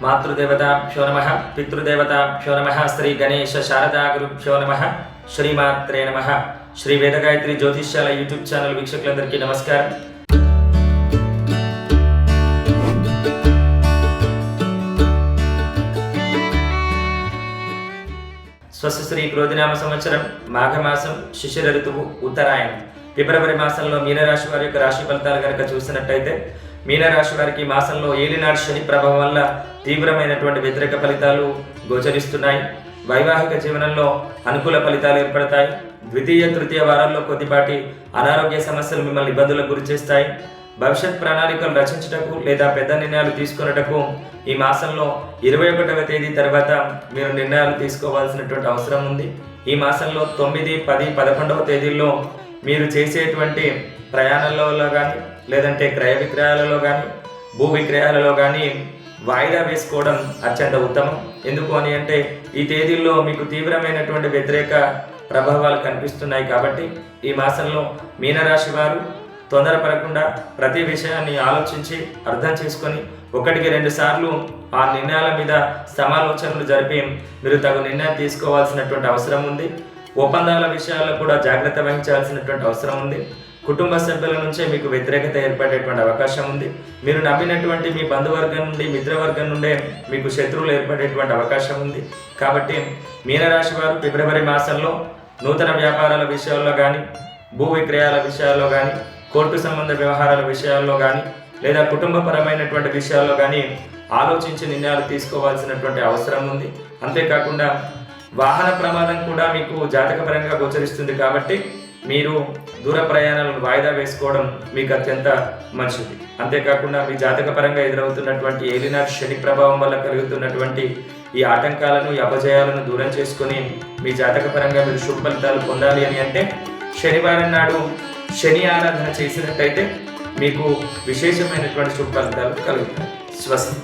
మాతృదేవతాభ్యో నమః, పితృదేవతాభ్యో నమః, శ్రీ గణేశ శారదా గురుభ్యో నమః, శ్రీమాత్రే నమః. శ్రీ వేదగాయత్రి జ్యోతిష్యాల యూట్యూబ్ ఛానల్ వీక్షకులందరికీ నమస్కారం. స్వస్తి క్రోధినామ సంవత్సరం మాఘమాసం శిశిర ఋతువు ఉత్తరాయణం. ఫిబ్రవరి మాసంలో మీనరాశి వారి యొక్క రాశి ఫలితాలు కనుక చూసినట్టయితే మీనరాశి వారికి మాసంలో ఏలినాడు శని ప్రభావం వల్ల తీవ్రమైనటువంటి వ్యతిరేక ఫలితాలు గోచరిస్తున్నాయి. వైవాహిక జీవనంలో అనుకూల ఫలితాలు ఏర్పడతాయి. ద్వితీయ తృతీయ వారాల్లో కొద్దిపాటి అనారోగ్య సమస్యలు మిమ్మల్ని ఇబ్బందులకు గురిచేస్తాయి. భవిష్యత్ ప్రణాళికలు రచించుటకు లేదా పెద్ద నిర్ణయాలు తీసుకున్నటకు ఈ మాసంలో 21వ తేదీ తర్వాత మీరు నిర్ణయాలు తీసుకోవాల్సినటువంటి అవసరం ఉంది. ఈ మాసంలో 9, 10, 11వ తేదీల్లో మీరు చేసేటువంటి ప్రయాణాలలో కానీ లేదంటే క్రయ విక్రయాలలో కానీ భూ విక్రయాలలో కానీ వాయిదా వేసుకోవడం అత్యంత ఉత్తమం. ఎందుకు అని అంటే ఈ తేదీల్లో మీకు తీవ్రమైనటువంటి వ్యతిరేక ప్రభావాలు కనిపిస్తున్నాయి. కాబట్టి ఈ మాసంలో మీనరాశి వారు తొందరపడకుండా ప్రతి విషయాన్ని ఆలోచించి అర్థం చేసుకొని 1-2 సార్లు ఆ నిర్ణయాల మీద సమాలోచనలు జరిపి మీరు తగు నిర్ణయం తీసుకోవాల్సినటువంటి అవసరం ఉంది. ఒప్పందాల విషయాల్లో కూడా జాగ్రత్త వహించాల్సినటువంటి అవసరం ఉంది. కుటుంబ సభ్యుల నుంచే మీకు వ్యతిరేకత ఏర్పడేటువంటి అవకాశం ఉంది. మీరు నమ్మినటువంటి మీ బంధువర్గం నుండి మిత్రవర్గం నుండే మీకు శత్రువులు ఏర్పడేటువంటి అవకాశం ఉంది. కాబట్టి మీనరాశి వారు ఫిబ్రవరి మాసంలో నూతన వ్యాపారాల విషయాల్లో కానీ భూ విక్రయాల విషయాల్లో కానీ కోర్టు సంబంధ వ్యవహారాల విషయాల్లో కానీ లేదా కుటుంబపరమైనటువంటి విషయాల్లో కానీ ఆలోచించి నిర్ణయాలు తీసుకోవాల్సినటువంటి అవసరం ఉంది. అంతేకాకుండా వాహన ప్రమాదం కూడా మీకు జాతకపరంగా గోచరిస్తుంది. కాబట్టి మీరు దూర ప్రయాణాలను వాయిదా వేసుకోవడం మీకు అత్యంత మంచిది. అంతేకాకుండా మీ జాతకపరంగా ఎదురవుతున్నటువంటి ఏలినాడు శని ప్రభావం వల్ల కలుగుతున్నటువంటి ఈ ఆటంకాలను ఈ అపజయాలను దూరం చేసుకొని మీ జాతకపరంగా మీరు శుభ ఫలితాలు పొందాలి అని అంటే శనివారం నాడు శని ఆరాధన చేసినట్టయితే మీకు విశేషమైనటువంటి శుభ ఫలితాలు కలుగుతాయి. స్వస్తి.